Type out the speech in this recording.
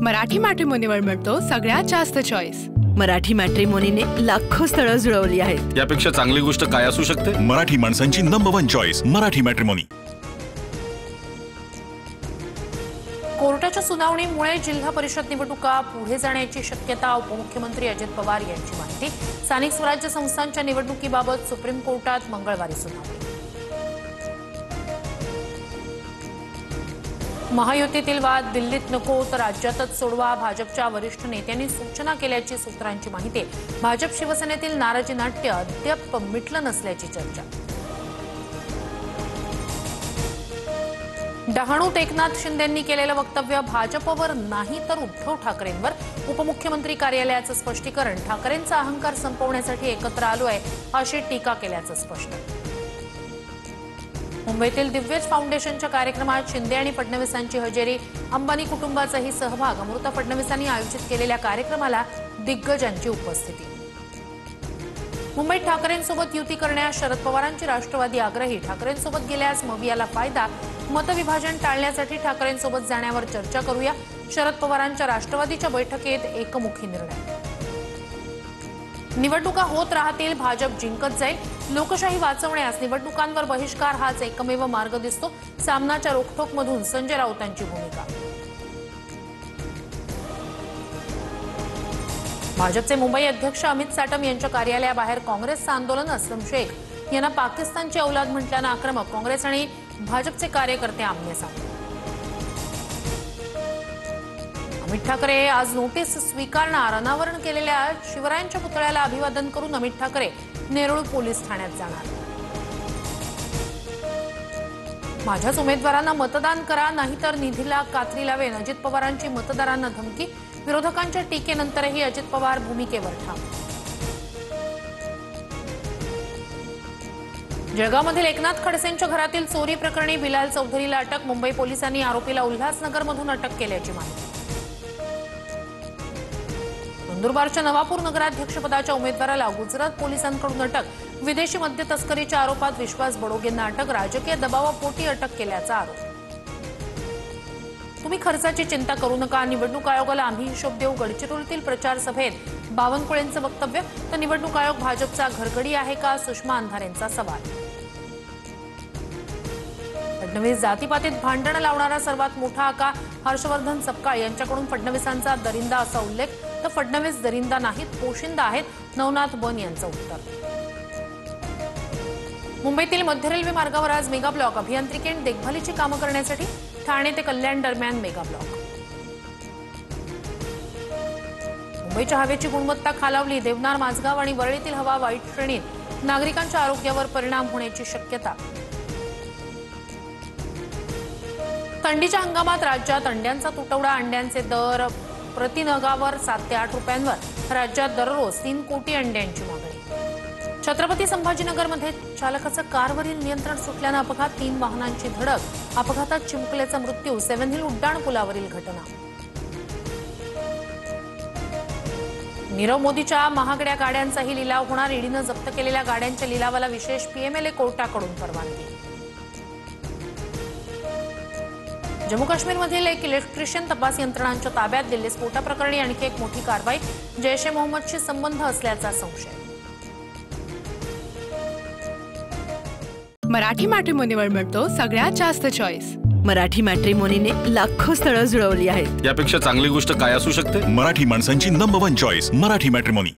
मराठी मॅट्रिमोनीवर मिळतो सगळ्यात जास्त चॉईस। मराठी मॅट्रिमोनीने लाखो स्थळं जुळवली आहेत। यापेक्षा चांगली गोष्ट काय असू शकते? मराठी माणसांची नंबर 1 चॉईस मराठी मॅट्रिमोनी। कोर्टाच्या सुनावणीमुळे जिल्हा परिषद निवडणुका पुढे जाण्याची शक्यता। उपमुख्यमंत्री अजित पवार यांची माहिती। स्थानिक स्वराज्य संस्थांच्या निवडणुकीबाबत सुप्रीम कोर्टात मंगळवारी सुनावणी। महायुतीतील वाद दिल्लीत नको तर राज्यातच सोडवा, भाजपच्या वरिष्ठ नेत्यांनी सूचना केल्याची सूत्रांची माहिती। भाजप शिवसेनेतील नाराजी नाट्य अद्याप मिटलं नसल्याची चर्चा। डहाणूत एकनाथ शिंदेंनी केलेलं वक्तव्य भाजपवर नाही तर उद्धव ठाकरेंवर। उपमुख्यमंत्री कार्यालयाचं स्पष्टीकरण। ठाकरेंचा अहंकार संपवण्यासाठी एकत्र आलोय अशी टीका केल्याचं स्पष्ट। मुंबईतील दिव्यज फाउंडेशनच्या कार्यक्रमात शिंदे आणि फडणवीसांची हजेरी। अंबानी कुटुंबाचाही सहभाग। अमृता फडणवीसांनी आयोजित केलेल्या कार्यक्रमाला दिग्गजांची उपस्थिती। मुंबईत ठाकरेंसोबत युती करण्यास शरद पवारांची राष्ट्रवादी आग्रही। ठाकरेंसोबत गेल्यास मवियाला फायदा। मतविभाजन टाळण्यासाठी ठाकरेंसोबत जाण्यावर चर्चा करूया। शरद पवारांच्या राष्ट्रवादीच्या बैठकीत एकमुखी निर्णय। निवडणुका होत राहतील, भाजप जिंकत जाईल। लोकशाही वाचवण्यास निवडणुकांवर बहिष्कार हाच एकमेव मार्ग दिसतो। सामनाच्या रोखठोकमधून संजय राऊतांची भूमिका। भाजपचे मुंबई अध्यक्ष अमित साटम यांच्या कार्यालयाबाहेर काँग्रेसचं आंदोलन। असलम शेख यांना पाकिस्तानची औलाद म्हटल्यानं आक्रमक। काँग्रेस आणि भाजपचे कार्यकर्ते आमने-सामने। अमित ठाकरे आज नोटीस स्वीकारणार। अनावरण केलेल्या शिवरायांच्या पुतळ्याला अभिवादन करून अमित ठाकरे नेरूळ पोलीस ठाण्यात जाणार। माझ्याच उमेदवारांना मतदान करा नाहीतर निधीला कात्री लावेन, अजित पवारांची मतदारांना धमकी। विरोधकांच्या टीकेनंतरही अजित पवार भूमिकेवर ठाम। जळगावमधील एकनाथ खडसेंच्या घरातील चोरी प्रकरणी बिलाल चौधरीला अटक। मुंबई पोलिसांनी आरोपीला उल्हासनगरमधून अटक केल्याची माहिती। नंदुरबारच्या नवापूर नगराध्यक्षपदाच्या उमेदवाराला गुजरात पोलिसांकडून अटक। विदेशी मद्य तस्करीच्या आरोपात विश्वास बडोगेंना अटक। राजकीय दबावापोटी अटक केल्याचा आरोप। तुम्ही खर्चाची चिंता करू नका, निवडणूक आयोगाला आम्ही हिशोब देऊ। गडचिरोलीतील प्रचार सभेत बावनकुळेंचं वक्तव्य। तर निवडणूक आयोग भाजपचा घरगडी आहे का, सुषमा अंधारेंचा सवाल। फडणवीस जातीपातीत भांडण लावणारा सर्वात मोठा आका। हर्षवर्धन सपकाळ यांच्याकडून फडणवीसांचा दरिंदा असा उल्लेख। तर फडणवीस दरिंदा नाहीत, पोशिंदा आहेत, नवनाथ बन यांचं उत्तर। मुंबईतील मध्य रेल्वे मार्गावर आज मेगा ब्लॉक। अभियांत्रिकी आणि देखभालीची कामं करण्यासाठी ठाणे ते कल्याण दरम्यान मेगा ब्लॉक। मुंबईच्या हवेची गुणवत्ता खालावली। देवनार, माझगाव आणि वरळीतील हवा वाईट श्रेणीत। नागरिकांच्या आरोग्यावर परिणाम होण्याची शक्यता। थंडीच्या हंगामात राज्यात अंड्यांचा तुटवडा। अंड्यांचे दर प्रतिनगावर 7 ते 8 रुपयांवर। राज्यात दररोज 3 कोटी अंड्यांची मागणी। छत्रपती संभाजीनगरमध्ये चालकाचं कारवरील नियंत्रण सुटल्यानं अपघात। 3 वाहनांची धडक। अपघातात चिमुकल्याचा मृत्यू। सेव्हन हिल उड्डाण पुलावरील घटना। नीरव मोदीच्या महागड्या गाड्यांचाही लिलाव होणार। ईडीनं जप्त केलेल्या गाड्यांच्या लिलावाला विशेष पीएमएलए कोर्टाकडून परवानगी। जम्मू काश्मीरमधील एक इलेक्ट्रिशियन तपास यंत्रणांच्या ताब्यात। दिल्ली स्फोटाप्रकरणी आणखी एक मोठी कारवाई। जैश ए मोहम्मदशी संबंध असल्याचा संशय। मराठी मॅट्रिमोनीवर मिळतो सगळ्यात जास्त चॉईस। मराठी मॅट्रिमोनीने लाखो स्थळं जुळवली आहेत। यापेक्षा चांगली गोष्ट काय असू शकते? मराठी माणसांची नंबर 1 चॉईस मराठी मॅट्रिमोनी।